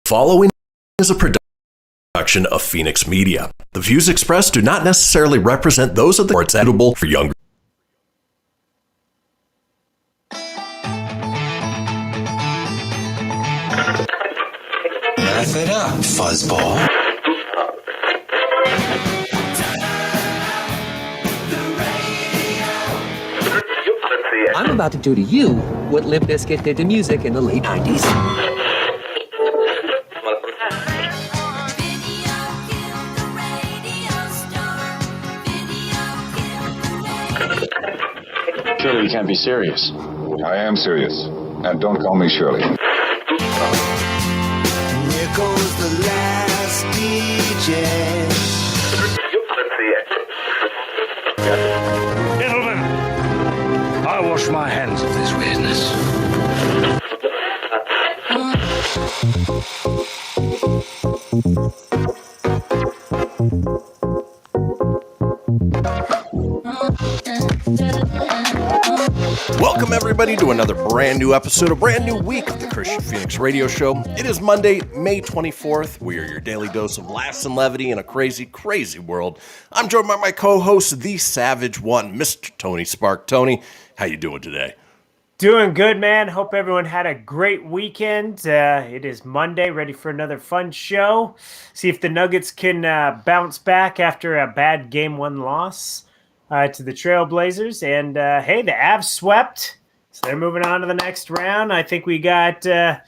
Following is a production of Phoenix Media. The views expressed do not necessarily represent those of the courts suitable for younger. Wrap it up, fuzzball. I'm about to do to you what Limp Bizkit did to music in the late 90s. Surely you can't be serious. I am serious. And don't call me Shirley. Here goes the last DJ. Gentlemen, I wash my hands of this business. Welcome, everybody, to another brand new episode, a brand new week of the Kristian Fenix radio show. It is Monday, May 24th. We are your daily dose of laughs and levity in a crazy, crazy world. I'm joined by my co-host, the Savage One, Mr. Tony Spark. Tony, how you doing today? Doing good, man. Hope everyone had a great weekend. It is Monday, ready for another fun show. See if the Nuggets can bounce back after a bad Game 1 loss to the Trailblazers. And, hey, the Avs swept, so they're moving on to the next round. I think we got the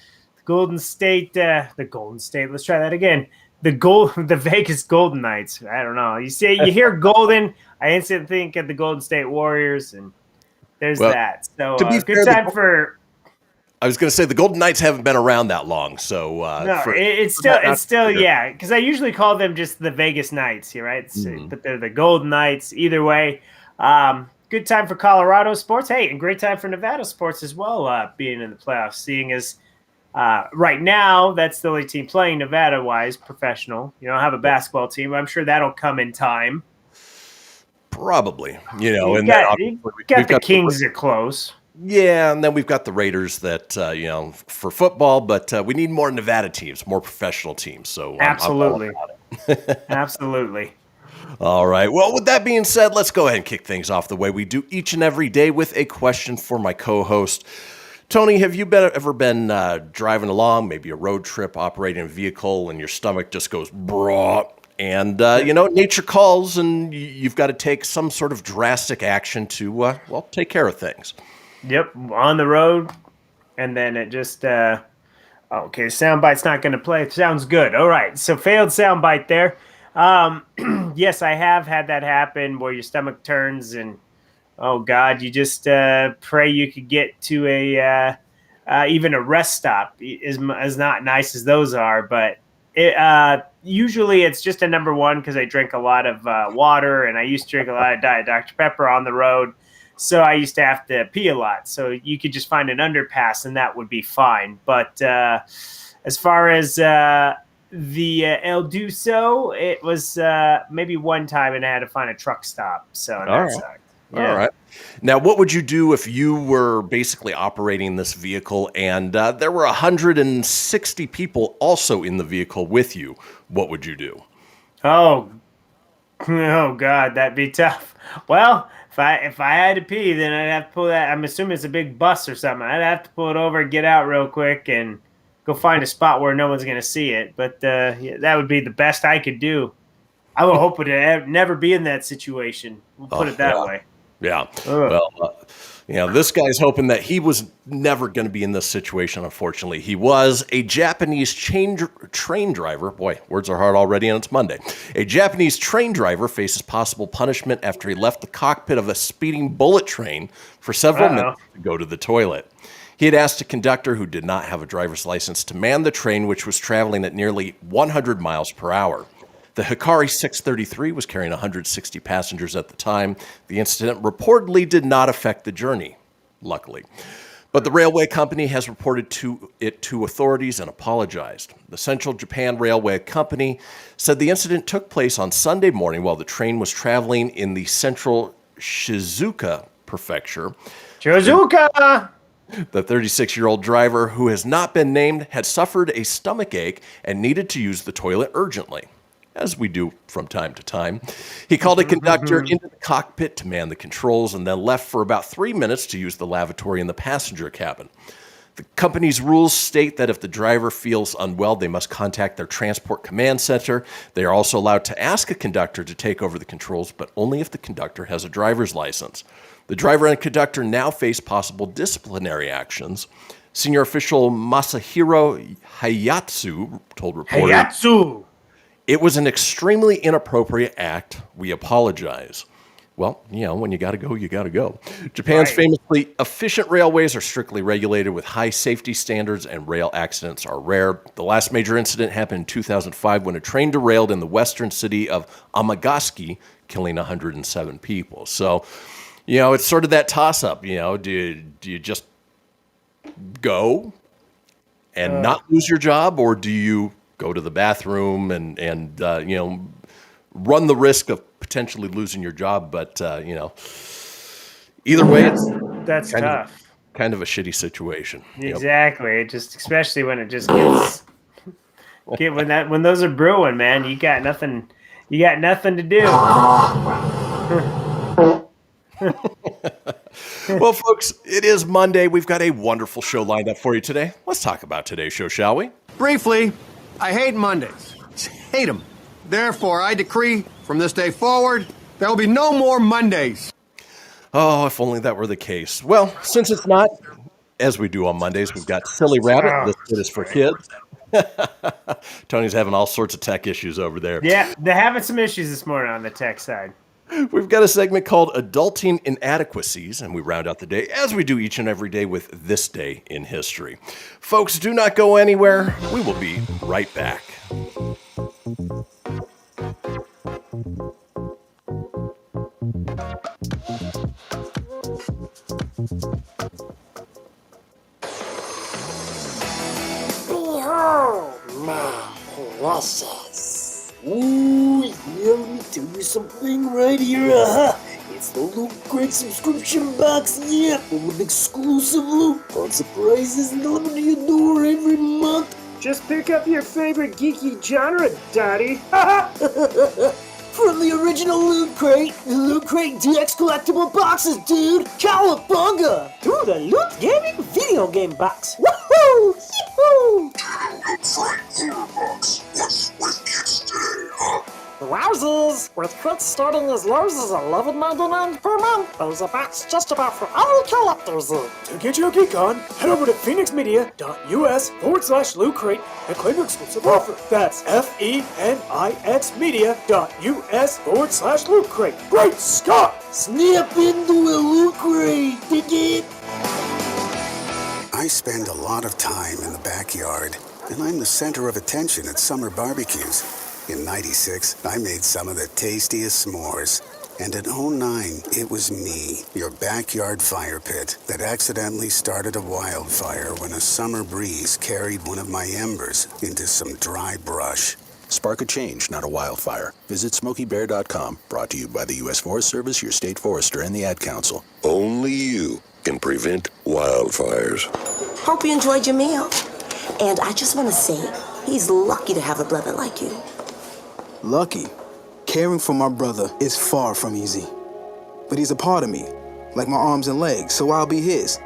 Golden State, let's try that again. The Vegas Golden Knights. I don't know. You hear Golden, I instantly think of the Golden State Warriors, and there's that. So good time for. I was going to say the Golden Knights haven't been around that long, so it's still yeah. Because I usually call them just the Vegas Knights, right? But they're the Golden Knights. Either way, good time for Colorado sports. Hey, and great time for Nevada sports as well. Being in the playoffs, seeing as right now that's the only team playing Nevada-wise professional. You don't have a basketball team. I'm sure that'll come in time. Probably, and we've got the Kings are close. Yeah, and then we've got the Raiders that, for football, but we need more Nevada teams, more professional teams. So absolutely. Absolutely. All right. Well, with that being said, let's go ahead and kick things off the way we do each and every day with a question for my co-host. Tony, have you ever been driving along, maybe a road trip, operating a vehicle, and your stomach just goes brah? And, nature calls, and you've got to take some sort of drastic action to, take care of things. Yep, on the road, and then it just, soundbite's not going to play. It sounds good. All right, so failed soundbite there. Yes, I have had that happen where your stomach turns, and, oh, God, you just pray you could get to even a rest stop. Is not nice as those are, but usually it's just a number one because I drink a lot of water, and I used to drink a lot of Diet Dr. Pepper on the road. So I used to have to pee a lot. So you could just find an underpass, and that would be fine. But as far as the El Duso, it was maybe one time, and I had to find a truck stop. So that sucked. Yeah. All right. Now, what would you do if you were basically operating this vehicle and there were 160 people also in the vehicle with you? What would you do? Oh God, that'd be tough. Well, if I had to pee, then I'd have to pull that. I'm assuming it's a big bus or something. I'd have to pull it over, get out real quick, and go find a spot where no one's going to see it. But that would be the best I could do. I would hope to never be in that situation. We'll put it that way. Yeah. Well, this guy's hoping that he was never going to be in this situation, unfortunately. He was a Japanese train driver. Boy, words are hard already, and it's Monday. A Japanese train driver faces possible punishment after he left the cockpit of a speeding bullet train for several minutes to go to the toilet. He had asked a conductor who did not have a driver's license to man the train, which was traveling at nearly 100 miles per hour. The Hikari 633 was carrying 160 passengers at the time. The incident reportedly did not affect the journey, luckily. But the railway company has reported to authorities and apologized. The Central Japan Railway Company said the incident took place on Sunday morning while the train was traveling in the central Shizuoka prefecture. Shizuoka! The 36-year-old driver, who has not been named, had suffered a stomach ache and needed to use the toilet urgently, as we do from time to time. He called a conductor into the cockpit to man the controls and then left for about 3 minutes to use the lavatory in the passenger cabin. The company's rules state that if the driver feels unwell, they must contact their transport command center. They are also allowed to ask a conductor to take over the controls, but only if the conductor has a driver's license. The driver and conductor now face possible disciplinary actions. Senior official Masahiro Hayatsu told reporters, Hayatsu! "It was an extremely inappropriate act. We apologize." Well, when you got to go, you got to go. Japan's famously efficient railways are strictly regulated with high safety standards, and rail accidents are rare. The last major incident happened in 2005 when a train derailed in the western city of Amagasaki, killing 107 people. So, it's sort of that toss-up. Do you just go and not lose your job, or do you go to the bathroom and run the risk of potentially losing your job? But either way, That's tough. Kind of a shitty situation. Exactly. It just, especially when it just when those are brewing, man, you got nothing to do. Well, folks, it is Monday. We've got a wonderful show lined up for you today. Let's talk about today's show, shall we? Briefly, I hate Mondays. Hate them. Therefore, I decree from this day forward, there will be no more Mondays. Oh, if only that were the case. Well, since it's not, as we do on Mondays, we've got Silly Rabbit. This kid is for kids. Tony's having all sorts of tech issues over there. Yeah, they're having some issues this morning on the tech side. We've got a segment called Adulting Inadequacies, and we round out the day, as we do each and every day, with This Day in History. Folks, do not go anywhere. We will be right back. Behold my process. Ooh, yeah, let me tell you something right here. It's the Loot Crate subscription box, yeah, full with exclusive loot, fun surprises delivered to your door every month. Just pick up your favorite geeky genre, Daddy. From the original Loot Crate, the Loot Crate DX collectible boxes, dude! Cowabunga! To the Loot Gaming video game box. Woohoo! Yee-hoo! Wowzers! With crits starting as low as $11.99 per month, there's a box just about for all collectors. To get your geek on, head over to phoenixmedia.us/Loot Crate and claim your exclusive offer. That's FENIXmedia.us/Loot Crate. Great Scott! Snap into a Loot Crate, dig it? I spend a lot of time in the backyard, and I'm the center of attention at summer barbecues. In '96, I made some of the tastiest s'mores. And in '09, it was me, your backyard fire pit, that accidentally started a wildfire when a summer breeze carried one of my embers into some dry brush. Spark a change, not a wildfire. Visit SmokeyBear.com. Brought to you by the U.S. Forest Service, your state forester, and the Ad Council. Only you can prevent wildfires. Hope you enjoyed your meal. And I just want to say, he's lucky to have a brother like you. Lucky? Caring for my brother is far from easy. But he's a part of me, like my arms and legs, so I'll be his.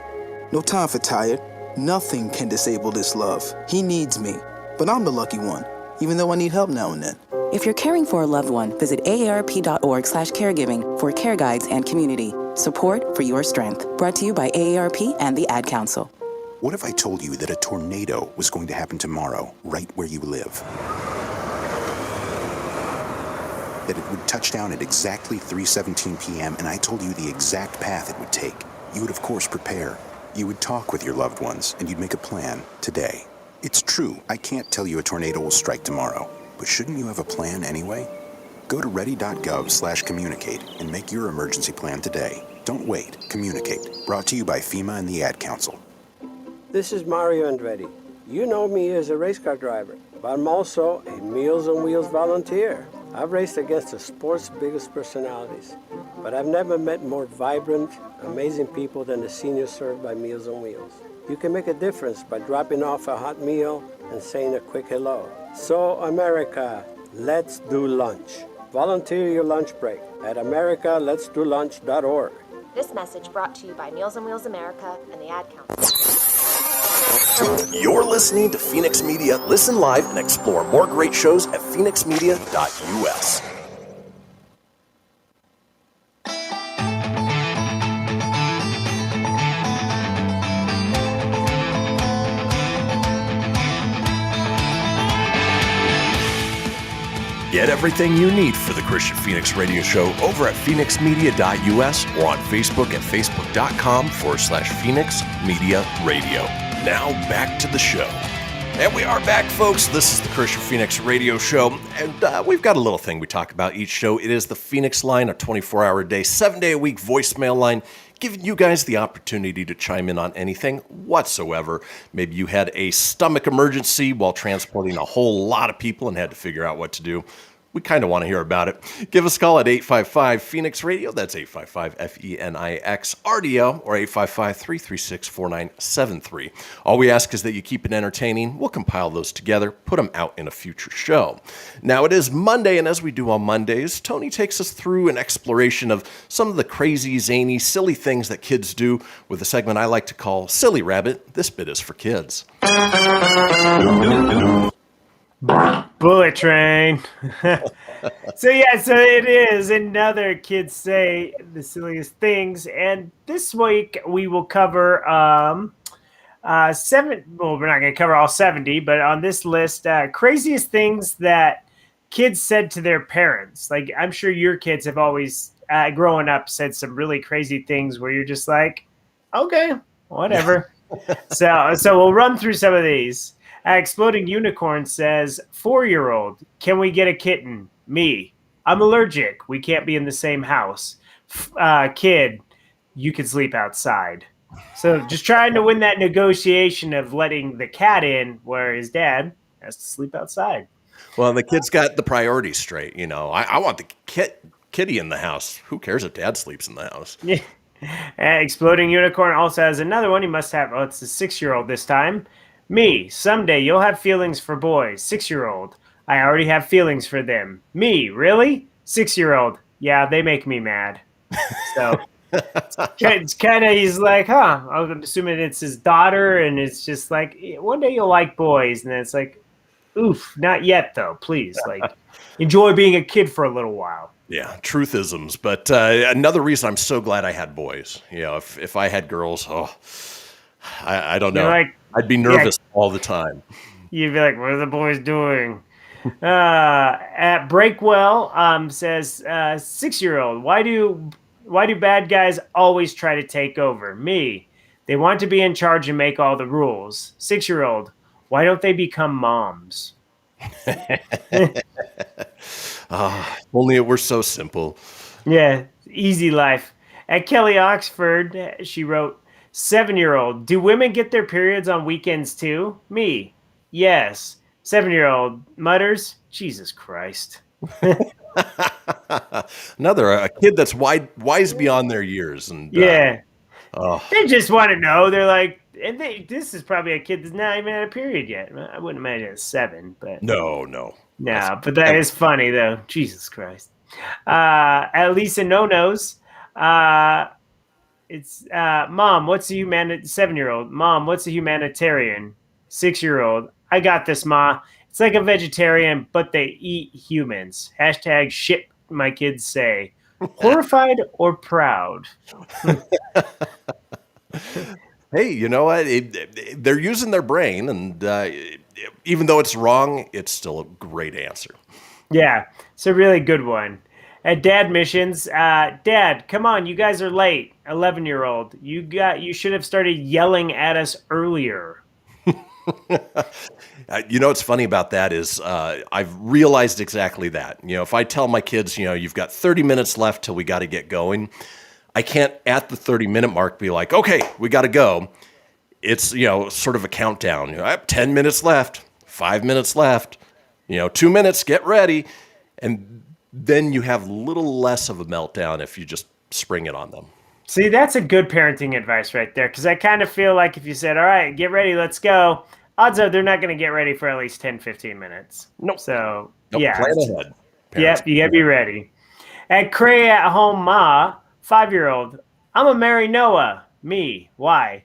No time for tired. Nothing can disable this love. He needs me, but I'm the lucky one, even though I need help now and then. If you're caring for a loved one, visit aarp.org/caregiving for care guides and community. Support for your strength. Brought to you by AARP and the Ad Council. What if I told you that a tornado was going to happen tomorrow, right where you live? That it would touch down at exactly 3:17 p.m., and I told you the exact path it would take. You would, of course, prepare. You would talk with your loved ones, and you'd make a plan today. It's true, I can't tell you a tornado will strike tomorrow, but shouldn't you have a plan anyway? Go to ready.gov/communicate and make your emergency plan today. Don't wait. Communicate. Brought to you by FEMA and the Ad Council. This is Mario Andretti. You know me as a race car driver, but I'm also a Meals on Wheels volunteer. I've raced against the sport's biggest personalities. but I've never met more vibrant, amazing people than the seniors served by Meals on Wheels. You can make a difference by dropping off a hot meal and saying a quick hello. So, America, let's do lunch. Volunteer your lunch break at americaletsdolunch.org. This message brought to you by Meals on Wheels America and the Ad Council. You're listening to Fenix Media. Listen live and explore more great shows at phoenixmedia.us. Get everything you need for the Kristian Fenix radio show over at phoenixmedia.us or on Facebook at facebook.com/Fenix Media Radio. Now back to the show. And we are back, folks. This is the Kristian Fenix radio show. And we've got a little thing we talk about each show. It is the Fenix Line, a 24-hour-a-day, 7-day-a-week voicemail line, giving you guys the opportunity to chime in on anything whatsoever. Maybe you had a stomach emergency while transporting a whole lot of people and had to figure out what to do. We kind of want to hear about it. Give us a call at 855-FENIX-RADIO. That's 855-FENIX-RADIO or 855-336-4973. All we ask is that you keep it entertaining. We'll compile those together, put them out in a future show. Now, it is Monday, and as we do on Mondays, Tony takes us through an exploration of some of the crazy, zany, silly things that kids do with a segment I like to call Silly Rabbit. This bit is for kids. Bullet train. So it is another Kids Say the Silliest Things, and this week we will cover seven. Well, we're not going to cover all 70, but on this list, craziest things that kids said to their parents. Like, I'm sure your kids have always, growing up, said some really crazy things where you're just like, okay, whatever. So we'll run through some of these. Exploding Unicorn says, 4-year-old, can we get a kitten? Me, I'm allergic. We can't be in the same house. Kid, you can sleep outside. So just trying to win that negotiation of letting the cat in where his dad has to sleep outside. Well, the kid's got the priorities straight. You know, I want the kitty in the house. Who cares if dad sleeps in the house? Yeah. Exploding Unicorn also has another one. He must have, it's a 6-year-old this time. Me, someday you'll have feelings for boys. 6-year-old, I already have feelings for them. Me, really? 6-year-old, yeah, they make me mad. So it's kind of, he's like, I'm assuming it's his daughter, and it's just like, one day you'll like boys. And then it's like, oof, not yet though, please. Like, enjoy being a kid for a little while. Yeah, truthisms. But another reason I'm so glad I had boys. You know, if I had girls, I don't know. Like, I'd be nervous all the time. You'd be like, what are the boys doing? At Breakwell says, 6-year-old, why do bad guys always try to take over? Me, they want to be in charge and make all the rules. 6-year-old, why don't they become moms? Only it were so simple. Yeah, easy life. At Kelly Oxford, she wrote, 7-year-old, do women get their periods on weekends too? Me, yes. 7-year-old mutters, Jesus Christ. A kid that's wise beyond their years. And they just want to know. They're like, and this is probably a kid that's not even had a period yet. I wouldn't imagine it's 7, but no. But that is funny though. Jesus Christ. At Lisa No-Nos, it's Mom, what's a 7-year-old? Mom, what's a humanitarian? 6-year-old, I got this, Ma. It's like a vegetarian, but they eat humans. # shit my kids say. Horrified or proud? Hey, you know what? They're using their brain, and even though it's wrong, it's still a great answer. Yeah, it's a really good one. At Dad Missions, Dad, come on, you guys are late. 11-year-old, you should have started yelling at us earlier. You know what's funny about that is I've realized exactly that. You know, if I tell my kids, you know, you've got 30 minutes left till we got to get going, I can't at the 30-minute mark be like, okay, we got to go. It's, you know, sort of a countdown. You know, I have 10 minutes left, 5 minutes left, 2 minutes, get ready. And then you have a little less of a meltdown if you just spring it on them. See, that's a good parenting advice right there, because I kind of feel like if you said, all right, get ready, let's go, odds are they're not going to get ready for at least 10, 15 minutes. Nope. So, Nope, yeah. plan ahead. Yep, you got to be ready. At Cray at Home Ma, 5-year-old, I'm a Mary Noah. Me, why?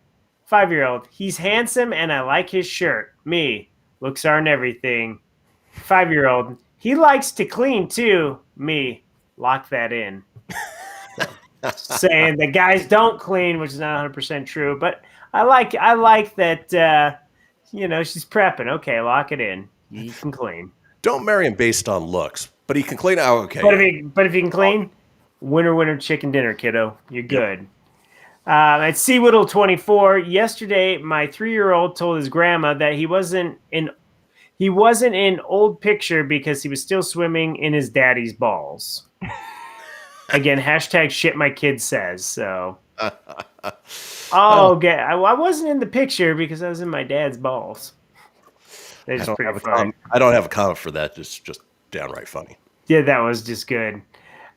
5-year-old, he's handsome and I like his shirt. Me, looks aren't everything. 5-year-old, he likes to clean too. Me, lock that in. Saying the guys don't clean, which is not 100% true, but I like that. She's prepping. Okay, lock it in. He can clean. Don't marry him based on looks, but he can clean. Oh, okay. But if he can clean, winner chicken dinner, kiddo. You're good. At Seawoodle 24, yesterday my 3-year-old told his grandma that he wasn't in old picture because he was still swimming in his daddy's balls. Again, hashtag shit my kid says. So, okay. I wasn't in the picture because I was in my dad's balls. That's just pretty funny. I don't have a comment for that. It's just downright funny. Yeah, that was just good.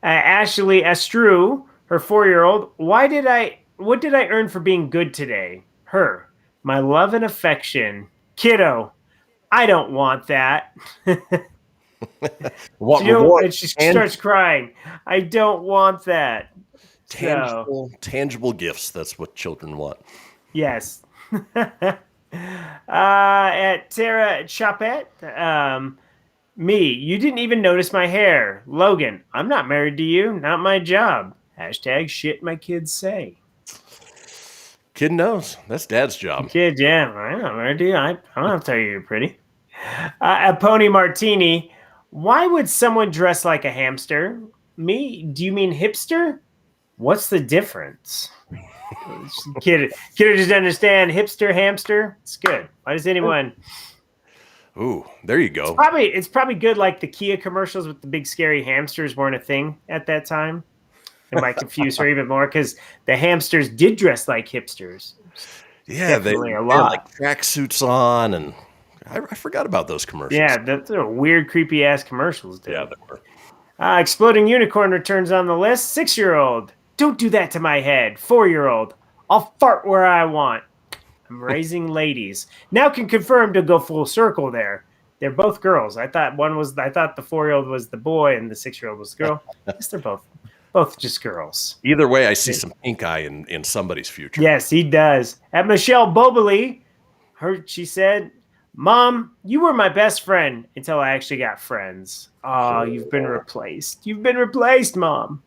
Ashley Estru, her 4-year-old. What did I earn for being good today? Her, my love and affection. Kiddo, I don't want that. And she starts crying. I don't want that. Tangible gifts. That's what children want. Yes. At Tara Chapet, me, you didn't even notice my hair. Logan, I'm not married to you. Not my job. Hashtag shit my kids say. Kid knows. That's dad's job. Kid, yeah. I'm not married to you. I don't have to tell you you're pretty. At Pony Martini, why would someone dress like a hamster? Me? Do you mean hipster? What's the difference? Kid doesn't understand hipster, hamster. It's good. Why does anyone? Ooh, there you go. It's probably good. Like the Kia commercials with the big scary hamsters weren't a thing at that time. It might confuse her even more because the hamsters did dress like hipsters. Yeah, they had like tracksuits on, and I forgot about those commercials. Yeah, they're weird, creepy ass commercials, dude. Yeah, they were. Exploding Unicorn returns on the list. 6-year-old, don't do that to my head. 4-year-old, I'll fart where I want. I'm raising ladies. Now can confirm to go full circle there. They're both girls. I thought the 4-year-old was the boy and the 6-year-old was the girl. I guess they're both just girls. Either way, I see some pink eye in somebody's future. Yes, he does. At Michelle Bobley, she said, Mom, you were my best friend until I actually got friends. Oh, you've been replaced. You've been replaced, Mom.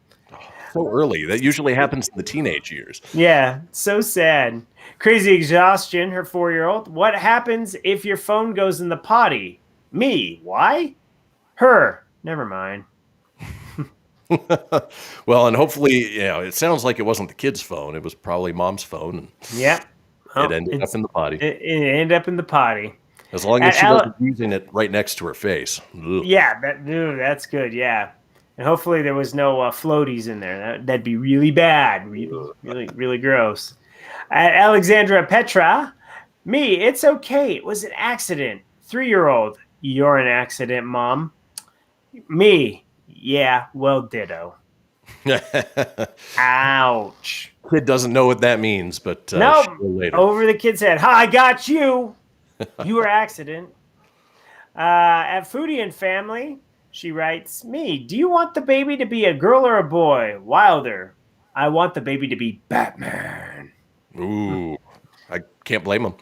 So early. That usually happens in the teenage years. Yeah, so sad. Crazy Exhaustion, her 4-year-old. What happens if your phone goes in the potty? Me. Why? Her. Never mind. Well, and hopefully, it sounds like it wasn't the kid's phone. It was probably mom's phone. Yep. It ended up in the potty. It ended up in the potty. As long as she wasn't using it right next to her face. Ugh. Yeah, that's good. Yeah, and hopefully there was no floaties in there. That'd be really bad. Really gross. Alexandra Petra, me, it's okay. It was an accident. 3-year-old, you're an accident, Mom. Me, yeah, well, ditto. Ouch. Kid doesn't know what that means, but no, later. Over the kid's head. Ha, I got you. You were accident. At Foodie and Family, she writes, me, do you want the baby to be a girl or a boy? Wilder, I want the baby to be Batman. Ooh, I can't blame him.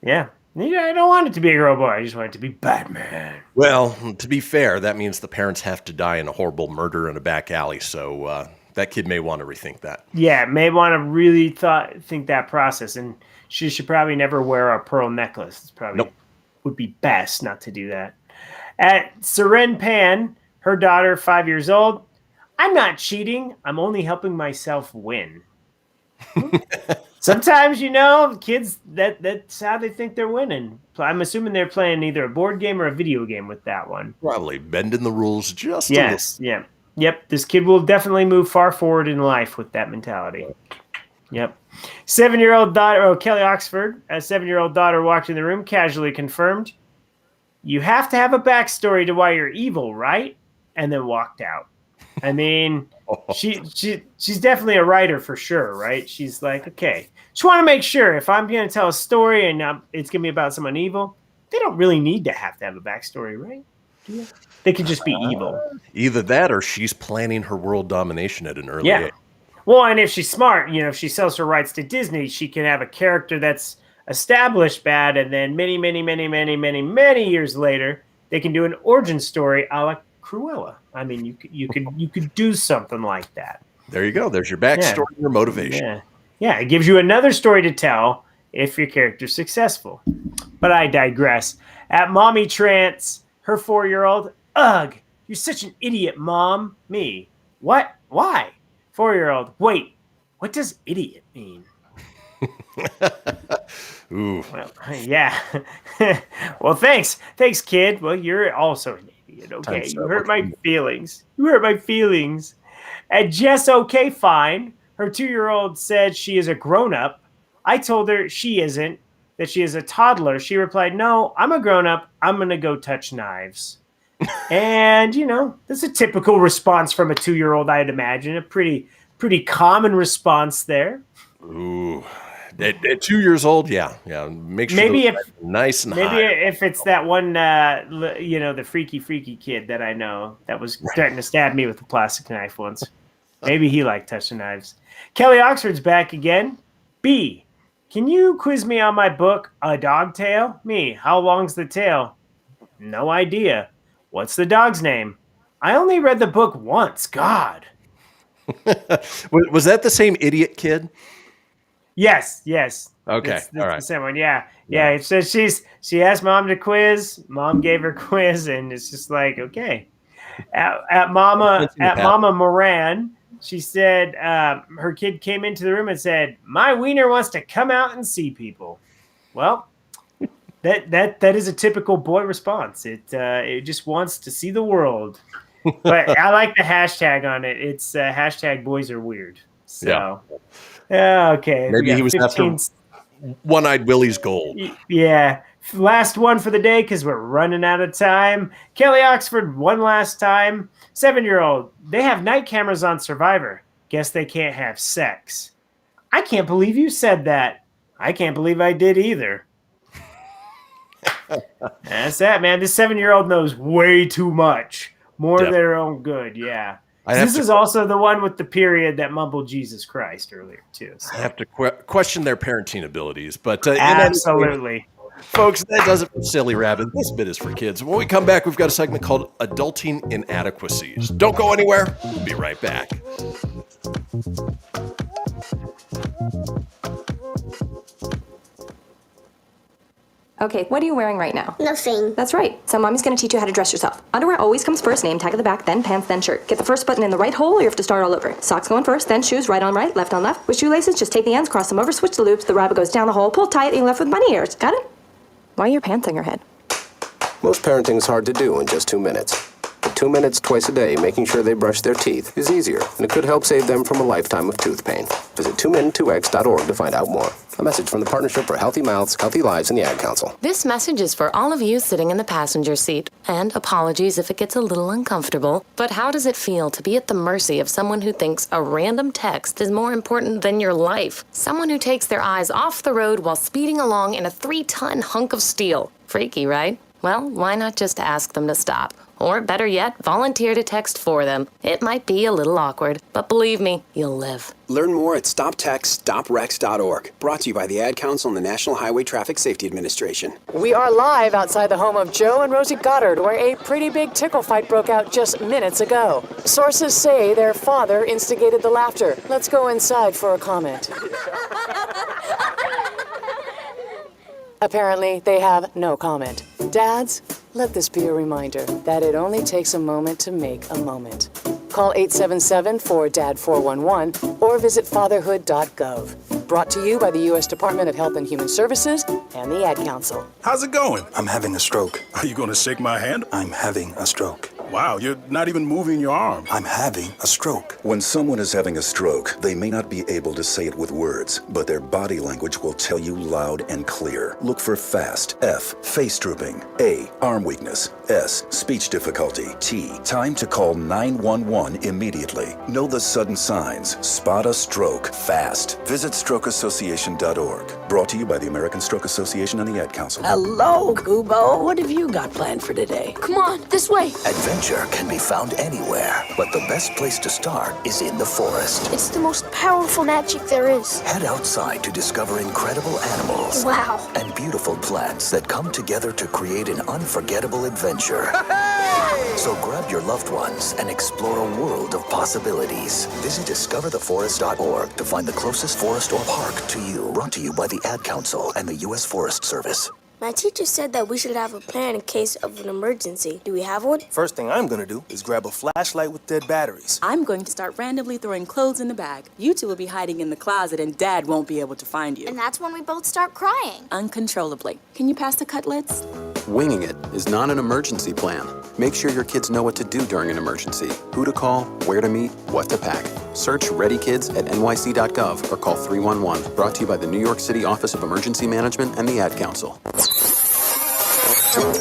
Yeah. I don't want it to be a girl or boy. I just want it to be Batman. Well, to be fair, that means the parents have to die in a horrible murder in a back alley, so that kid may want to rethink that. Yeah, may want to really think that process, and she should probably never wear a pearl necklace. It's probably would be best not to do that. At Seren Pan, her daughter, 5 years old, I'm not cheating. I'm only helping myself win. Sometimes, kids, that's how they think they're winning. I'm assuming they're playing either a board game or a video game with that one. Probably bending the rules just a little. Yes, yeah. Yep, this kid will definitely move far forward in life with that mentality. Yep. 7-year-old daughter, Kelly Oxford, a 7-year-old daughter walked in the room, casually confirmed, you have to have a backstory to why you're evil, right? And then walked out. I mean, she's definitely a writer for sure, right? She's like, okay, just want to make sure if I'm going to tell a story and it's going to be about someone evil, they don't really need to have a backstory, right? Yeah. They could just be evil. Either that or she's planning her world domination at an early age. Well, and if she's smart, if she sells her rights to Disney, she can have a character that's established bad, and then many, many, many, many, many, many years later, they can do an origin story a la Cruella. I mean, you could do something like that. There you go. There's your backstory and your motivation. Yeah, it gives you another story to tell if your character's successful. But I digress. At Mommy Trance, her 4-year-old, ugh, you're such an idiot, Mom. Me. What? Why? 4-year-old, wait, what does idiot mean? Ooh. Well, yeah. Well, thanks, kid. Well, you're also an idiot, okay? You hurt my feelings. And Jess, okay, fine. Her 2-year-old said she is a grown-up. I told her she isn't, that she is a toddler. She replied, no, I'm a grown-up. I'm going to go touch knives. And, that's a typical response from a 2-year-old, I'd imagine. A pretty common response there. Ooh. At 2 years old, yeah. Make sure maybe nice and maybe high. if it's that one, the freaky kid that I know that was starting to stab me with a plastic knife once. Maybe he liked touching knives. Kelly Oxford's back again. B, can you quiz me on my book, A Dog Tale? Me, how long's the tale? No idea. What's the dog's name? I only read the book once. God. Was that the same idiot kid? Yes. Okay, That's all right. the same one. Yeah. It says she asked Mom to quiz. Mom gave her quiz, and it's just like, okay. At Mama Moran, she said her kid came into the room and said, "My wiener wants to come out and see people." Well, that is a typical boy response. It just wants to see the world. But I like the hashtag on it. It's hashtag boys are weird. So, okay. Maybe he was 15... after One-Eyed Willie's gold. Yeah. Last one for the day because we're running out of time. Kelly Oxford, one last time. 7-year-old. They have night cameras on Survivor. Guess they can't have sex. I can't believe you said that. I can't believe I did either. That's that, man. This 7-year-old knows way too much. More of their own good, yeah. This is also the one with the period that mumbled Jesus Christ earlier, too. So. I have to question their parenting abilities. But absolutely. Folks, that does it for Silly Rabbit. This bit is for kids. When we come back, we've got a segment called Adulting Inadequacies. Don't go anywhere. We'll be right back. Okay, what are you wearing right now? Nothing. That's right. So mommy's gonna teach you how to dress yourself. Underwear always comes first, name tag at the back, then pants, then shirt. Get the first button in the right hole or you have to start all over. Socks going first, then shoes, right on right, left on left. With shoelaces, just take the ends, cross them over, switch the loops, the rabbit goes down the hole, pull tight, and you're left with bunny ears. Got it? Why are your pants on your head? Most parenting's hard to do in just 2 minutes. 2 minutes twice a day making sure they brush their teeth is easier, and it could help save them from a lifetime of tooth pain. Visit 2min2x.org to find out more. A message from the Partnership for Healthy Mouths, Healthy Lives, and the Ad Council. This message is for all of you sitting in the passenger seat. And apologies if it gets a little uncomfortable. But how does it feel to be at the mercy of someone who thinks a random text is more important than your life? Someone who takes their eyes off the road while speeding along in a 3-ton hunk of steel. Freaky, right? Well, why not just ask them to stop? Or better yet, volunteer to text for them. It might be a little awkward, but believe me, you'll live. Learn more at StopTextStopWrecks.org. Brought to you by the Ad Council and the National Highway Traffic Safety Administration. We are live outside the home of Joe and Rosie Goddard, where a pretty big tickle fight broke out just minutes ago. Sources say their father instigated the laughter. Let's go inside for a comment. Apparently, they have no comment. Dads, let this be a reminder that it only takes a moment to make a moment. Call 877-4DAD-411 or visit fatherhood.gov. Brought to you by the U.S. Department of Health and Human Services and the Ad Council. How's it going? I'm having a stroke. Are you going to shake my hand? I'm having a stroke. Wow, you're not even moving your arm. I'm having a stroke. When someone is having a stroke, they may not be able to say it with words, but their body language will tell you loud and clear. Look for FAST. F, face drooping. A, arm weakness. S, speech difficulty. T, time to call 911 immediately. Know the sudden signs. Spot a stroke fast. Visit strokeassociation.org. Brought to you by the American Stroke Association and the Ad Council. Hello, Kubo. What have you got planned for today? Come on, this way. Adventure can be found anywhere, but the best place to start is in the forest. It's the most powerful magic there is. Head outside to discover incredible animals. Wow. And beautiful plants that come together to create an unforgettable adventure. So grab your loved ones and explore a world of possibilities. Visit discovertheforest.org to find the closest forest or park to you. Brought to you by the Ad Council and the U.S. Forest Service. My teacher said that we should have a plan in case of an emergency. Do we have one? First thing I'm gonna do is grab a flashlight with dead batteries. I'm going to start randomly throwing clothes in the bag. You two will be hiding in the closet and Dad won't be able to find you. And that's when we both start crying. Uncontrollably. Can you pass the cutlets? Winging it is not an emergency plan. Make sure your kids know what to do during an emergency, who to call, where to meet, what to pack. Search Ready Kids at nyc.gov or call 311. Brought to you by the New York City Office of Emergency Management and the Ad Council.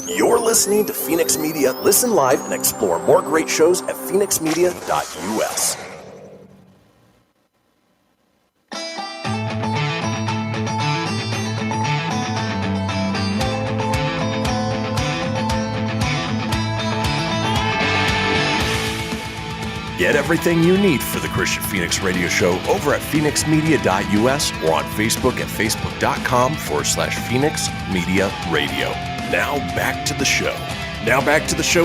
You're listening to Fenix Media. Listen live and explore more great shows at phoenixmedia.us. Get everything you need for the Kristian Fenix Radio Show over at phoenixmedia.us or on Facebook at facebook.com/Fenix Media Radio. Now back to the show.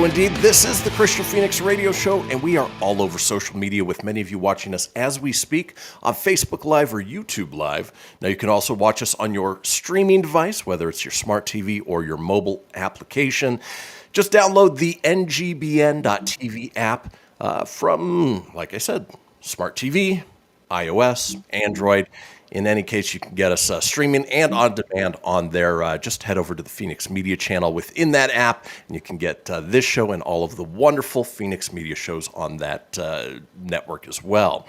Indeed. This is the Kristian Fenix Radio Show, and we are all over social media with many of you watching us as we speak on Facebook Live or YouTube Live. Now you can also watch us on your streaming device, whether it's your smart TV or your mobile application. Just download the ngbn.tv app from, like I said, smart TV, iOS, Android. In any case, you can get us streaming and on demand on there. Just head over to the Fenix Media channel within that app, and you can get this show and all of the wonderful Fenix Media shows on that network as well.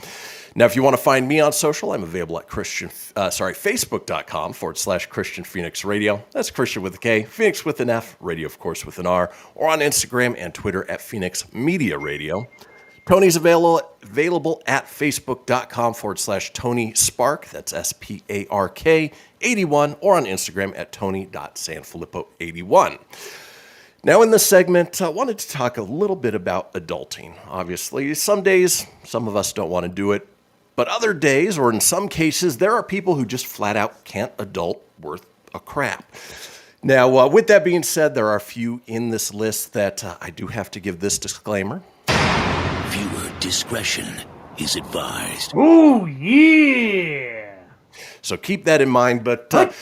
Now, if you want to find me on social, I'm available at facebook.com/Kristian Fenix Radio. That's Kristian with a K, Phoenix with an F, Radio, of course, with an R, or on Instagram and Twitter at Fenix Media Radio. Tony's available at facebook.com/Tony Spark. That's SPARK 81, or on Instagram at Tony.Sanfilippo81. Now in this segment, I wanted to talk a little bit about adulting. Obviously, some days, some of us don't want to do it, but other days, or in some cases, there are people who just flat out can't adult worth a crap. Now, with that being said, there are a few in this list that I do have to give this disclaimer. Viewer discretion is advised. Oh, yeah. So keep that in mind. But Tony,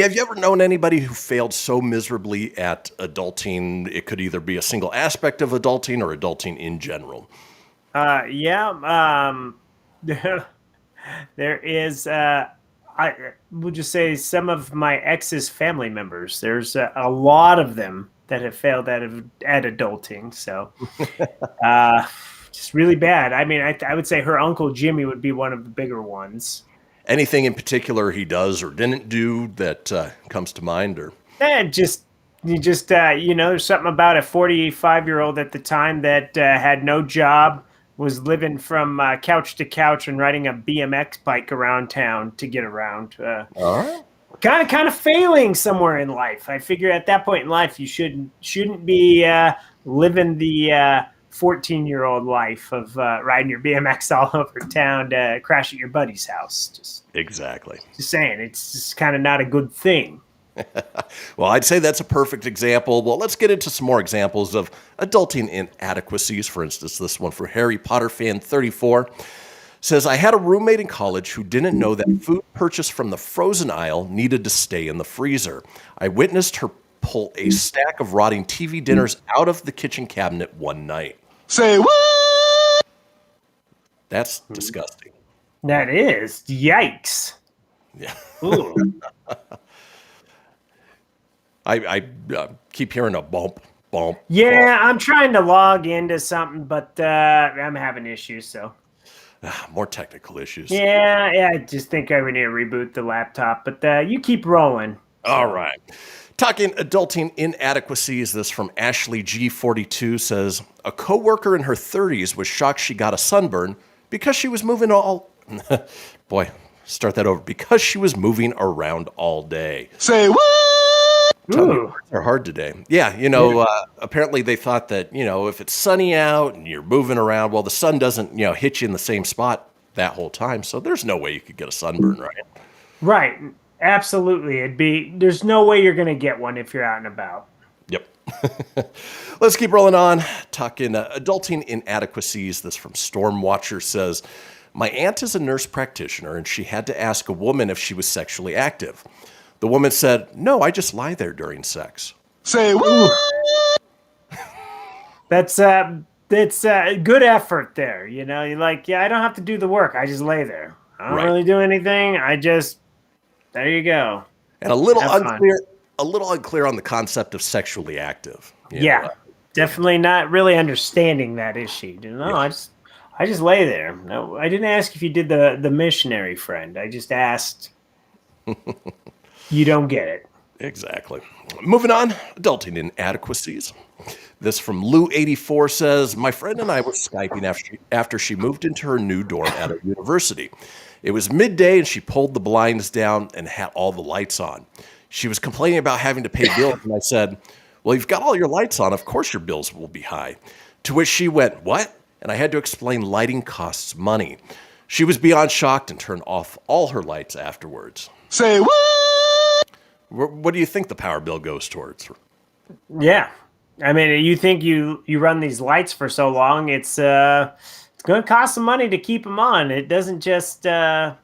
have you ever known anybody who failed so miserably at adulting? It could either be a single aspect of adulting or adulting in general. Yeah. There is, I would just say, some of my ex's family members. There's a lot of them that have failed at adulting. So just really bad. I mean, I would say her Uncle Jimmy would be one of the bigger ones. Anything in particular he does or didn't do that comes to mind? Or there's something about a 45-year-old at the time that had no job, was living from couch to couch and riding a BMX bike around town to get around. All right. Kind of failing somewhere in life. I figure at that point in life, you shouldn't be living the 14-year-old life of riding your BMX all over town to crash at your buddy's house. Exactly. Just saying, it's just kind of not a good thing. Well, I'd say that's a perfect example. Well, let's get into some more examples of adulting inadequacies. For instance, this one for Harry Potter fan 34. Says, I had a roommate in college who didn't know that food purchased from the frozen aisle needed to stay in the freezer. I witnessed her pull a stack of rotting TV dinners out of the kitchen cabinet one night. Say what? That's disgusting. That is. Yikes. Yeah. Ooh. I keep hearing a bump, Bump. Yeah, I'm trying to log into something, but I'm having issues, so. More technical issues. Yeah, I just think I would need to reboot the laptop, but you keep rolling. All right. Talking adulting inadequacies, this from Ashley G42 says, a coworker in her 30s was shocked she got a sunburn because she was moving boy, start that over. Because she was moving around all day. Say what? They're hard today. Yeah, apparently they thought that, if it's sunny out and you're moving around, well, the sun doesn't, hit you in the same spot that whole time. So there's no way you could get a sunburn, right? Right. Absolutely. There's no way you're going to get one if you're out and about. Yep. Let's keep rolling on. Talking adulting inadequacies. This from Stormwatcher says, my aunt is a nurse practitioner and she had to ask a woman if she was sexually active. The woman said, no, I just lie there during sex. Say what? That's good effort there. You're like, yeah, I don't have to do the work. I just lay there. I don't really do anything. There you go. And a little unclear on the concept of sexually active. Definitely not really understanding that issue. I just lay there. No, I didn't ask if you did the missionary friend. I just asked. You don't get it. Exactly. Moving on, adulting inadequacies. This from Lou84 says, my friend and I were Skyping after she moved into her new dorm at a university. It was midday and she pulled the blinds down and had all the lights on. She was complaining about having to pay bills and I said, well, you've got all your lights on. Of course your bills will be high. To which she went, what? And I had to explain lighting costs money. She was beyond shocked and turned off all her lights afterwards. Say what? What do you think the power bill goes towards? Yeah. I mean, you think you run these lights for so long, it's going to cost some money to keep them on. It doesn't just it's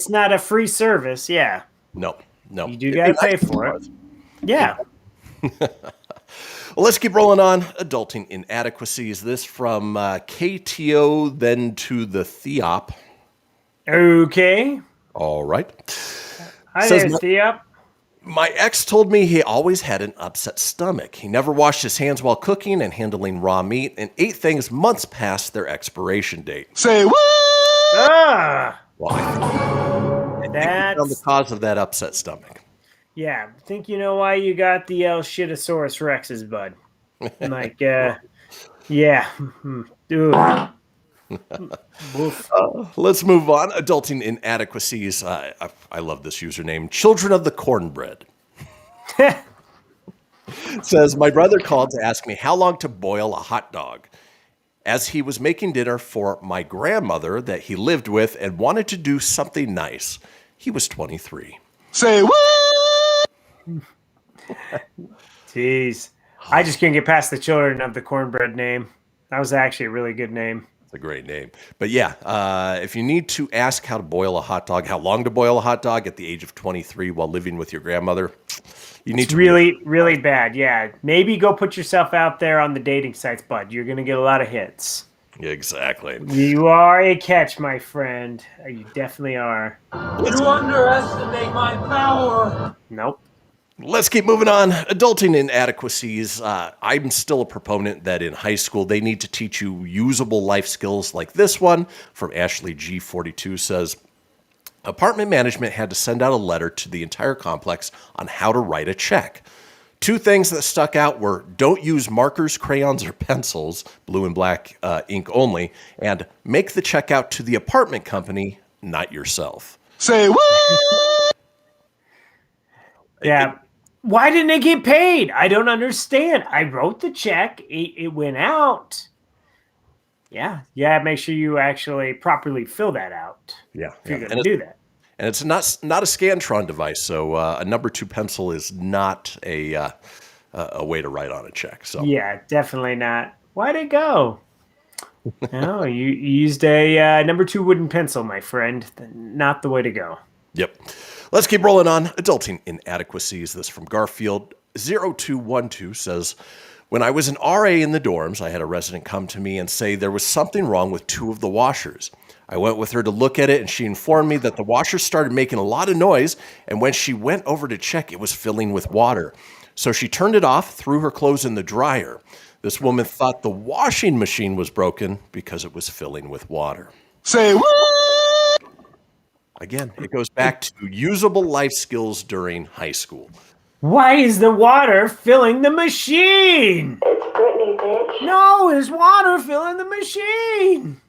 not a free service. Yeah. No. You do got to pay for it. Yeah. Well, let's keep rolling on. Adulting inadequacies. This from KTO, then to the Theop. Okay. All right. Hi there, Theop. My ex told me he always had an upset stomach. He never washed his hands while cooking and handling raw meat and ate things months past their expiration date. Say what? Why? That's the cause of that upset stomach. Yeah, I think you know why you got the Shitosaurus Rexes, bud. Like, yeah. Dude. Let's move on. Adulting inadequacies. I love this username. Children of the Cornbread. Says, my brother called to ask me how long to boil a hot dog, as he was making dinner for my grandmother that he lived with and wanted to do something nice. He was 23. Say what? Jeez. I just couldn't get past the Children of the Cornbread name. That was actually a really good name. A great name. But yeah, if you need to ask how to boil a hot dog, how long to boil a hot dog at the age of 23 while living with your grandmother, you need to really bad. Yeah. Maybe go put yourself out there on the dating sites, bud. You're going to get a lot of hits. Exactly. You are a catch, my friend. You definitely are. You underestimate my power. Nope. Let's keep moving on. Adulting inadequacies. I'm still a proponent that in high school they need to teach you usable life skills like this one from Ashley G42 says, apartment management had to send out a letter to the entire complex on how to write a check. Two things that stuck out were don't use markers, crayons, or pencils, blue and black ink only, and make the check out to the apartment company, not yourself. Say what? Yeah. Why didn't it get paid? I don't understand. I wrote the check. It went out. Yeah. Make sure you actually properly fill that out. Yeah. If you're going to do that. And it's not a Scantron device, so a number 2 pencil is not a way to write on a check. So yeah, definitely not. Why'd it go? No, you used a number 2 wooden pencil, my friend. Not the way to go. Yep. Let's keep rolling on. Adulting inadequacies. This from Garfield 0212 says, when I was an RA in the dorms, I had a resident come to me and say there was something wrong with 2 of the washers. I went with her to look at it, and she informed me that the washers started making a lot of noise, and when she went over to check, it was filling with water. So she turned it off, threw her clothes in the dryer. This woman thought the washing machine was broken because it was filling with water. Say what? Again, it goes back to usable life skills during high school. Why is the water filling the machine? It's Brittany, bitch. No, it's water filling the machine.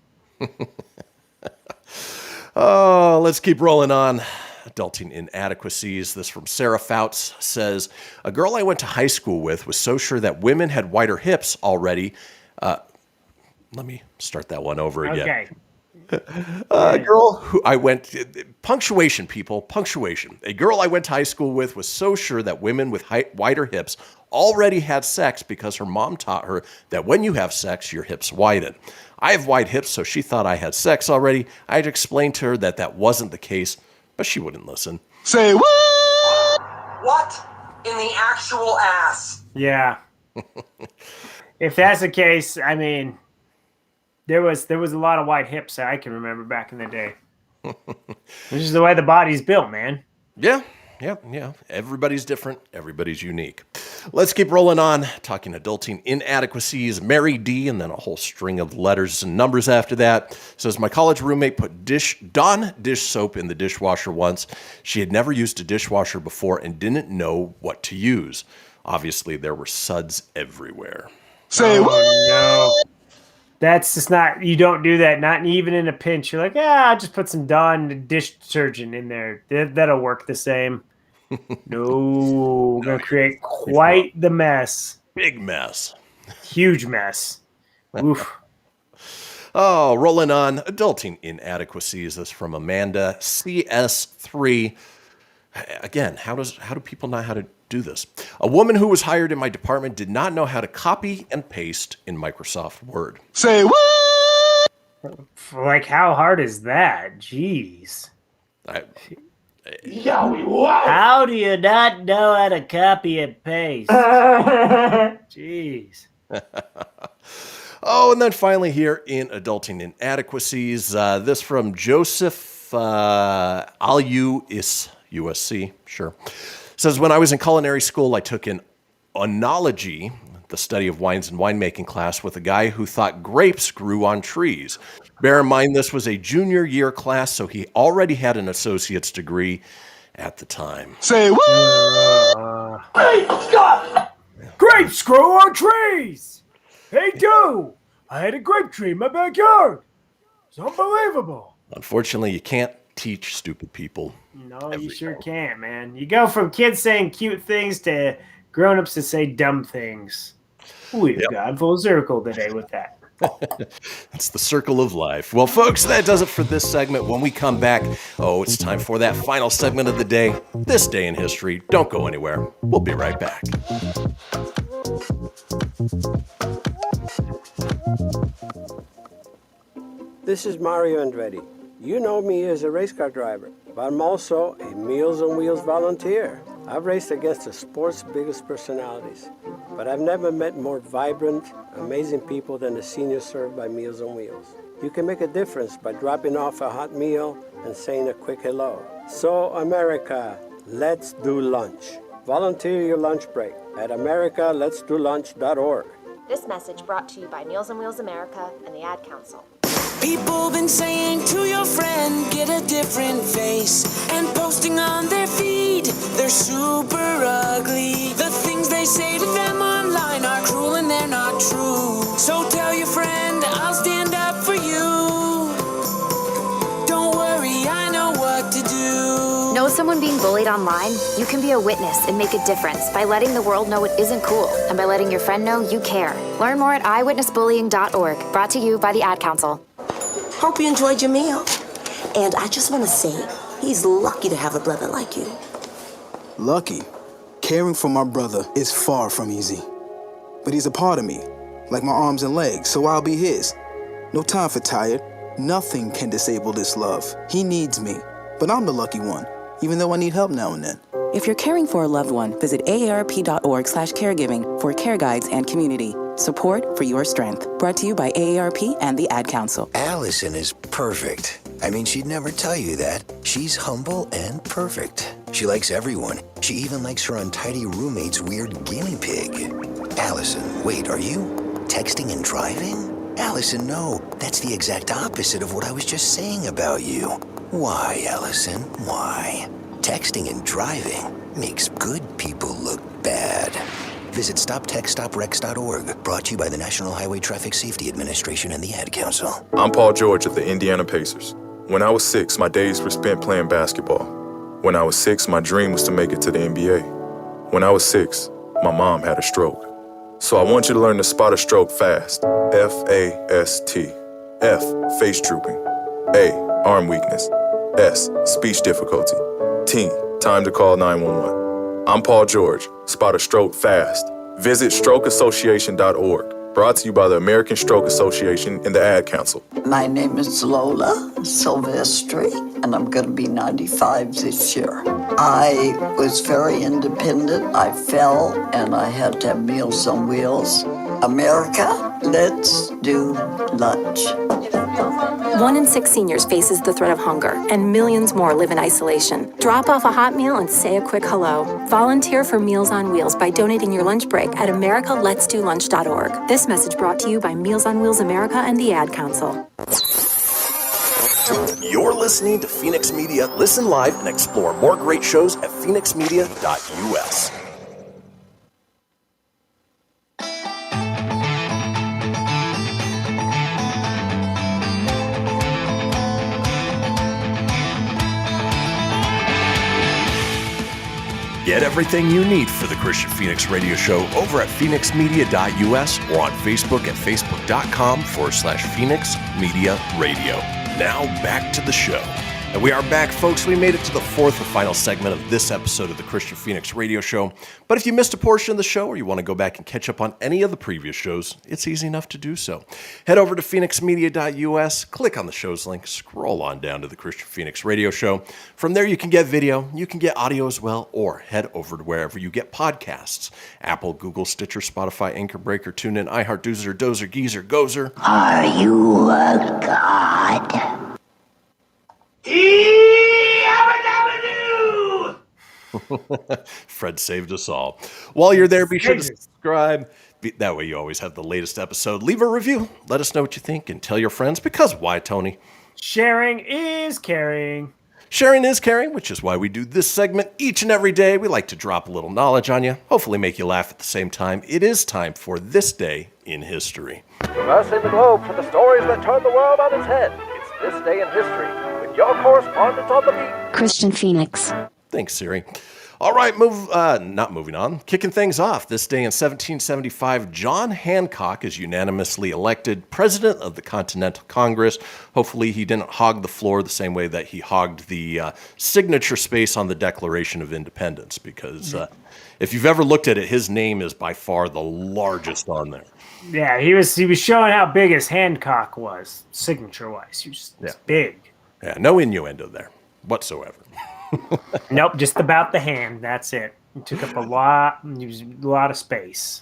Oh, let's keep rolling on. Adulting inadequacies. This from Sarah Fouts says, a girl I went to high school with was so sure that women had wider hips already. Let me start that one over again. Okay. A girl who I went, punctuation, people, punctuation. A girl I went to high school with was so sure that women with wider hips already had sex because her mom taught her that when you have sex, your hips widen. I have wide hips, so she thought I had sex already. I had explained to her that that wasn't the case, but she wouldn't listen. Say what? What in the actual ass? Yeah. If that's the case, I mean, there was a lot of wide hips that I can remember back in the day. This is the way the body's built, man. Yeah. Everybody's different. Everybody's unique. Let's keep rolling on. Talking adulting inadequacies. Mary D, and then a whole string of letters and numbers after that. Says, my college roommate put Dawn dish soap in the dishwasher once. She had never used a dishwasher before and didn't know what to use. Obviously, there were suds everywhere. Say what? No. That's just not, you don't do that, not even in a pinch. You're like, I'll just put some Dawn dish detergent in there. That'll work the same. No, we're going to create quite the mess. Big mess. Huge mess. Oof. Oh, rolling on. Adulting inadequacies. This from Amanda CS3. Again, how do people know how to do this? A woman who was hired in my department did not know how to copy and paste in Microsoft Word. Say what? Like, how hard is that? Jeez. How do you not know how to copy and paste? Jeez. Oh, and then finally here in Adulting Inadequacies, this from Joseph Aliu is USC, sure. Says, when I was in culinary school, I took an oenology, the study of wines and winemaking class, with a guy who thought grapes grew on trees. Bear in mind, this was a junior year class, so he already had an associate's degree at the time. Say what? Grapes grow on trees! They do! I had a grape tree in my backyard. It's unbelievable. Unfortunately, you can't teach stupid people. No, you sure can't, man. You go from kids saying cute things to grown-ups that say dumb things. We've gone full circle today with that. It's the circle of life. Well, folks, that does it for this segment. When we come back, it's time for that final segment of the day, This Day in History. Don't go anywhere. We'll be right back. This is Mario Andretti. You know me as a race car driver, but I'm also a Meals on Wheels volunteer. I've raced against the sport's biggest personalities, but I've never met more vibrant, amazing people than the seniors served by Meals on Wheels. You can make a difference by dropping off a hot meal and saying a quick hello. So, America, let's do lunch. Volunteer your lunch break at americaletsdolunch.org. This message brought to you by Meals on Wheels America and the Ad Council. People been saying to your friend, get a different face, and posting on their feed, they're super ugly. The things they say to them online are cruel and they're not true. So tell your friend, I'll stand up for you. Don't worry, I know what to do. Know someone being bullied online? You can be a witness and make a difference by letting the world know it isn't cool, and by letting your friend know you care. Learn more at eyewitnessbullying.org. Brought to you by the Ad Council. Hope you enjoyed your meal. And I just want to say, he's lucky to have a brother like you. Lucky? Caring for my brother is far from easy. But he's a part of me, like my arms and legs, so I'll be his. No time for tired. Nothing can disable this love. He needs me, but I'm the lucky one, even though I need help now and then. If you're caring for a loved one, visit aarp.org/caregiving for care guides and community. Support for your strength. Brought to you by AARP and the Ad Council. Allison is perfect. I mean, she'd never tell you that. She's humble and perfect. She likes everyone. She even likes her untidy roommate's weird guinea pig. Allison, wait, are you texting and driving? Allison, no. That's the exact opposite of what I was just saying about you. Why, Allison? Why? Texting and driving makes good people look bad. Visit StopTextStopWrecks.org, brought to you by the National Highway Traffic Safety Administration and the Ad Council. I'm Paul George of the Indiana Pacers. When I was 6, my days were spent playing basketball. When I was 6, my dream was to make it to the NBA. When I was 6, my mom had a stroke. So I want you to learn to spot a stroke fast. F-A-S-T. F, face drooping. A, arm weakness. S, speech difficulty. T, time to call 911. I'm Paul George. Spot a stroke fast. Visit strokeassociation.org. Brought to you by the American Stroke Association and the Ad Council. My name is Lola Silvestri, and I'm going to be 95 this year. I was very independent. I fell, and I had to have Meals on Wheels. America, let's do lunch. 1 in 6 seniors faces the threat of hunger, and millions more live in isolation. Drop off a hot meal and say a quick hello. Volunteer for Meals on Wheels by donating your lunch break at americaletsdolunch.org. This message brought to you by Meals on Wheels America and the Ad Council. You're listening to Fenix Media. Listen live and explore more great shows at phoenixmedia.us. Get everything you need for the Kristian Fenix Radio Show over at phoenixmedia.us or on Facebook at facebook.com/Fenix Media Radio. Now back to the show. And we are back, folks. We made it to the fourth and final segment of this episode of the Kristian Fenix Radio Show. But if you missed a portion of the show or you want to go back and catch up on any of the previous shows, it's easy enough to do so. Head over to phoenixmedia.us, click on the show's link, scroll on down to the Kristian Fenix Radio Show. From there, you can get video, you can get audio as well, or head over to wherever you get podcasts. Apple, Google, Stitcher, Spotify, Anchor Breaker, TuneIn, iHeart, Doozer, Dozer, Geezer, Gozer. Are you a god? Fred saved us all. While you're there, be sure to subscribe. That way you always have the latest episode. Leave a review. Let us know what you think and tell your friends, because why, Tony? Sharing is caring. Sharing is caring, which is why we do this segment each and every day. We like to drop a little knowledge on you, hopefully make you laugh at the same time. It is time for This Day in History. Traversing the globe for the stories that turn the world on its head. It's This Day in History with your correspondent on the beat, Kristian Fenix. Thanks, Siri. All right, not moving on. Kicking things off, this day in 1775, John Hancock is unanimously elected president of the Continental Congress. Hopefully he didn't hog the floor the same way that he hogged the signature space on the Declaration of Independence, because if you've ever looked at it, his name is by far the largest on there. Yeah, he was showing how big his Hancock was, signature-wise. He was just big. Yeah, no innuendo there whatsoever. Nope, just about the hand. That's it. He took up a lot of space.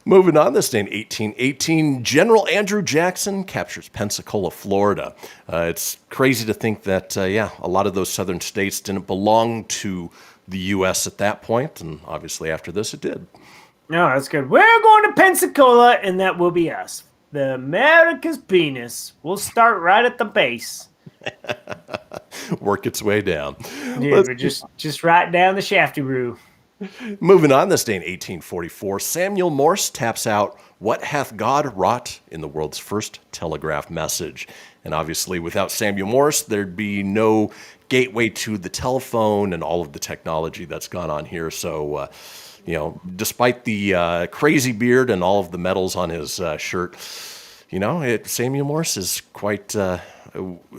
Moving on, this day in 1818, General Andrew Jackson captures Pensacola, Florida. It's crazy to think that, a lot of those southern states didn't belong to the U.S. at that point, and obviously after this it did. No, that's good. We're going to Pensacola, and that will be us. The America's penis. We'll start right at the base. Work its way down. Yeah, we're just right down the shafty-roo. Moving on, this day in 1844, Samuel Morse taps out "What hath God wrought" in the world's first telegraph message. And obviously, without Samuel Morse, there'd be no gateway to the telephone and all of the technology that's gone on here. So, despite the crazy beard and all of the medals on his shirt, Samuel Morse is quite...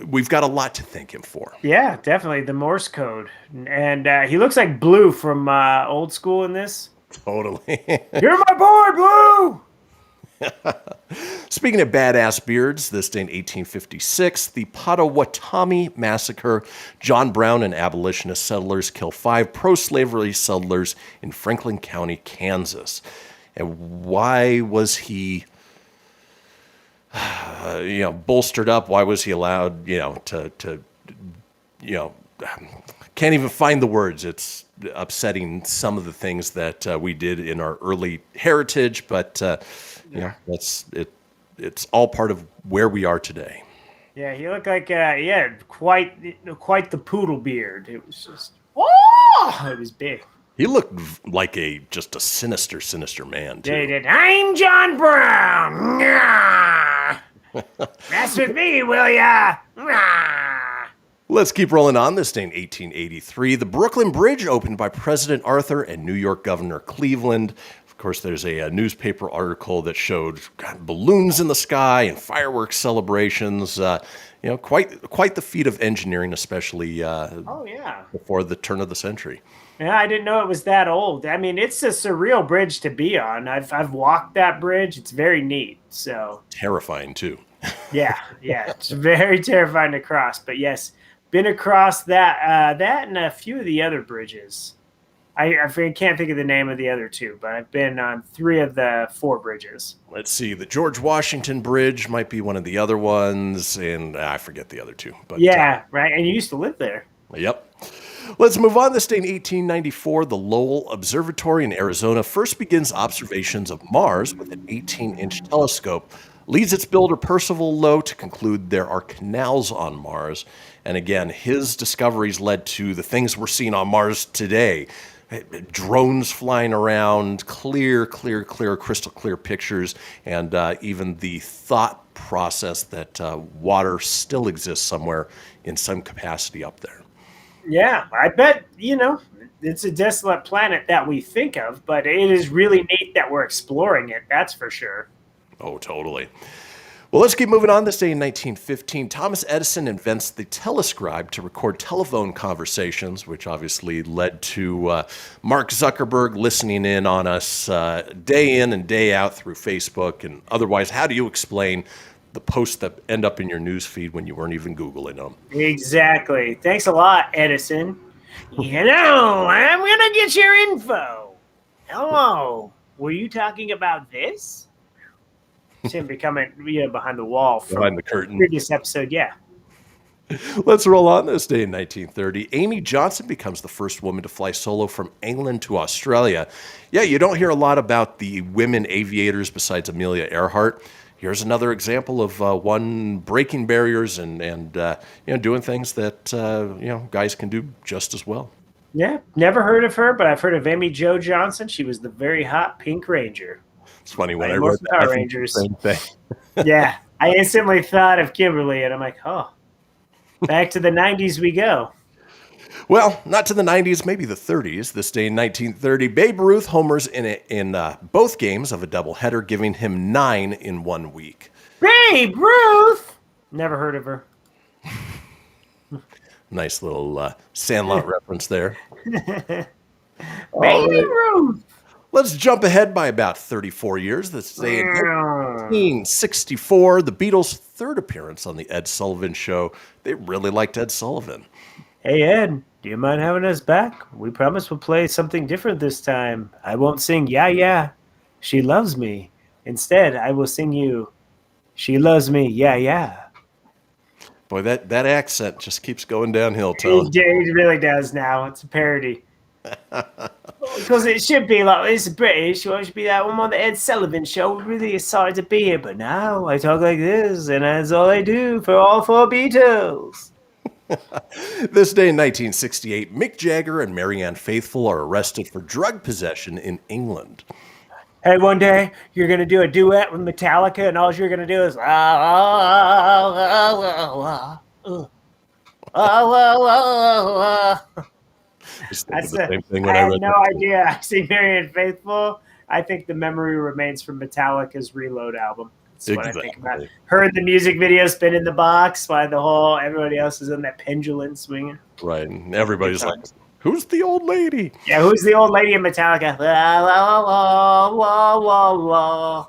we've got a lot to thank him for. Yeah, definitely. The Morse code. And he looks like Blue from Old School in this. Totally. You're my boy, Blue! Speaking of badass beards, this day in 1856, the Potawatomi Massacre. John Brown and abolitionist settlers kill 5 pro-slavery settlers in Franklin County, Kansas. And why was he... bolstered up? Why was he allowed, can't even find the words. It's upsetting, some of the things that we did in our early heritage, but you know, that's it. It's all part of where we are today. Yeah, he looked like he had quite the poodle beard. It was just it was big. He looked like just a sinister man too. Yeah, he did. I'm John Brown. Mess with me, will ya? Let's keep rolling on. This day in 1883, the Brooklyn Bridge opened by President Arthur and New York Governor Cleveland. Of course, there's a newspaper article that showed balloons in the sky and fireworks celebrations. You know, quite the feat of engineering, especially before the turn of the century. Yeah, I didn't know it was that old. I mean, it's a surreal bridge to be on. I've walked that bridge. It's very neat. So terrifying too. yeah, it's very terrifying to cross. But yes, been across that and a few of the other bridges. I can't think of the name of the other two, but I've been on 3 of the 4 bridges. Let's see. The George Washington Bridge might be one of the other ones, and I forget the other 2. But yeah, right. And you used to live there. Yep. Let's move on. This day in 1894, the Lowell Observatory in Arizona first begins observations of Mars with an 18-inch telescope. Leads its builder, Percival Lowe, to conclude there are canals on Mars. And again, his discoveries led to the things we're seeing on Mars today. Drones flying around, clear, crystal clear pictures, and even the thought process that water still exists somewhere in some capacity up there. Yeah, I bet, you know, it's a desolate planet that we think of, but it is really neat that we're exploring it. That's for sure. Oh, totally. Well, let's keep moving on. This day in 1915, Thomas Edison invents the telescribe to record telephone conversations, which obviously led to Mark Zuckerberg listening in on us day in and day out through Facebook and otherwise. How do you explain the posts that end up in your news feed when you weren't even Googling them? Exactly. Thanks a lot, Edison. Hello, I'm going to get your info. Hello. Were you talking about this? It's him becoming behind the wall. Behind the curtain. Previous episode, yeah. Let's roll on. This day in 1930. Amy Johnson becomes the first woman to fly solo from England to Australia. Yeah, you don't hear a lot about the women aviators besides Amelia Earhart. Here's another example of one breaking barriers and doing things that guys can do just as well. Yeah, never heard of her, but I've heard of Amy Jo Johnson. She was the very hot Pink Ranger. It's funny when I read that, Power Rangers. Same thing. Yeah, I instantly thought of Kimberly, and I'm like, oh, back to the 90s we go. Well, not to the 90s, maybe the 30s. This day in 1930, Babe Ruth homers in both games of a doubleheader, giving him 9 in 1 week. Babe Ruth! Never heard of her. Nice little Sandlot reference there. Baby Ruth! Let's jump ahead by about 34 years. This day in 1964, the Beatles' third appearance on the Ed Sullivan Show. They really liked Ed Sullivan. Hey, Ed, do you mind having us back? We promise we'll play something different this time. I won't sing Yeah, Yeah, She Loves Me. Instead, I will sing you She Loves Me, Yeah, Yeah. Boy, that accent just keeps going downhill, Tone. It really does now. It's a parody. Because it should be like, it's British, it should be that one on the Ed Sullivan Show. We're really excited to be here, but now I talk like this, and that's all I do for all 4 Beatles. This day in 1968, Mick Jagger and Marianne Faithfull are arrested for drug possession in England. Hey, one day you're going to do a duet with Metallica, and all you're going to do is That's the same thing I had no idea. I see Marianne Faithfull. I think the memory remains from Metallica's Reload album. That's what I think about. Heard the music video spin in the box while everybody else is in that pendulum swinging. Right, and everybody's like, who's the old lady? Yeah, who's the old lady in Metallica? La, la, la, la, la, la.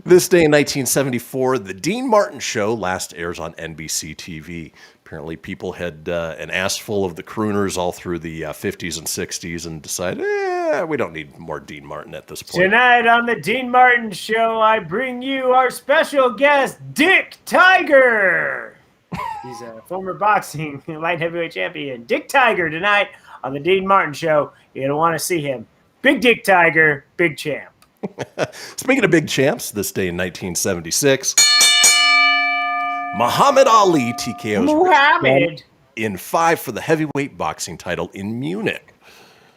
This day in 1974, The Dean Martin Show last airs on NBC TV. Apparently people had an ass full of the crooners all through the 50s and 60s and decided, we don't need more Dean Martin at this point. Tonight on The Dean Martin Show, I bring you our special guest, Dick Tiger. He's a former boxing light heavyweight champion. Dick Tiger tonight on the Dean Martin Show. You're going to want to see him. Big Dick Tiger, big champ. Speaking of big champs, this day in 1976, Muhammad Ali TKO's Muhammad in 5 for the heavyweight boxing title in Munich.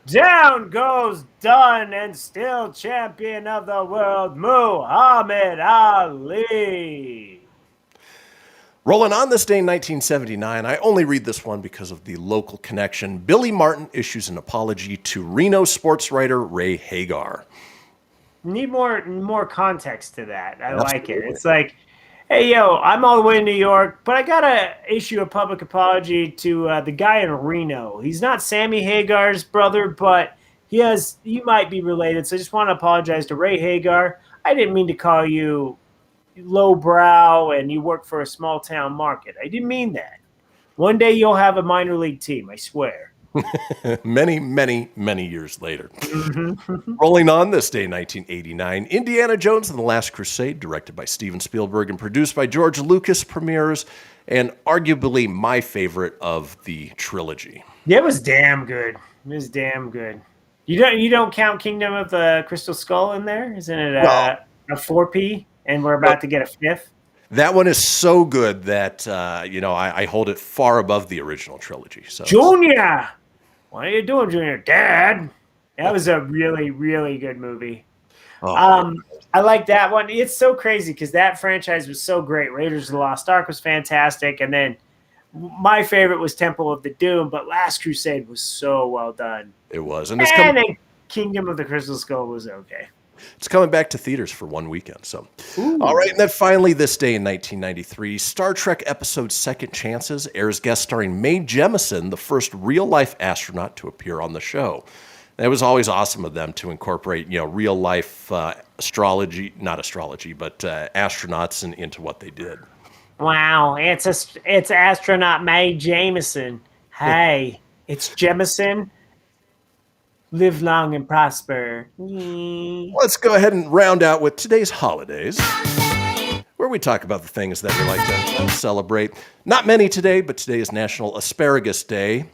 Down goes done and still champion of the world, Muhammad Ali. Rolling on this day in 1979, I only read this one because of the local connection. Billy Martin issues an apology to Reno sports writer Ray Hagar. Need more context to that. I like it. It's like, hey, yo, I'm all the way in New York, but I got to issue a public apology to the guy in Reno. He's not Sammy Hagar's brother, but you might be related, so I just want to apologize to Ray Hagar. I didn't mean to call you lowbrow and you work for a small town market. I didn't mean that. One day you'll have a minor league team, I swear. Many, many, many years later. Rolling on this day, 1989, Indiana Jones and the Last Crusade, directed by Steven Spielberg and produced by George Lucas, premieres, and arguably my favorite of the trilogy. Yeah, it was damn good. It was damn good. You don't count Kingdom of the Crystal Skull in there? Isn't it a 4P? And we're about to get a 5th? That one is so good that, I hold it far above the original trilogy. So Junior! What are you doing, Junior? Dad! That was a really, really good movie. I like that one. It's so crazy because that franchise was so great. Raiders of the Lost Ark was fantastic. And then my favorite was Temple of the Doom, but Last Crusade was so well done. It was. And then Kingdom of the Crystal Skull was okay. It's coming back to theaters for one weekend. So, all right. And then finally, this day in 1993, Star Trek episode Second Chances airs guest starring Mae Jemison, the first real-life astronaut to appear on the show. And it was always awesome of them to incorporate, real-life astronauts into what they did. Wow, it's astronaut Mae Jemison. Hey, it's Jemison. Live long and prosper. Let's go ahead and round out with today's holidays, where we talk about the things that we like to celebrate. Not many today, but today is National Asparagus Day.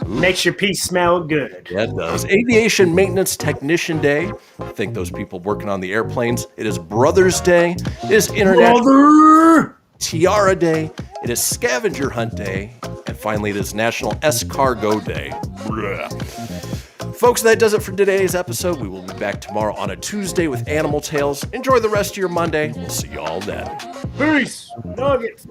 Makes your pee smell good. Yeah, it does. Aviation Maintenance Technician Day. I think those people working on the airplanes. It is Brothers Day. It is International Tiara Day. It is Scavenger Hunt Day. And finally, it is National Escargot Day. Folks, that does it for today's episode. We will be back tomorrow on a Tuesday with Animal Tales. Enjoy the rest of your Monday. We'll see you all then. Peace. Nuggets.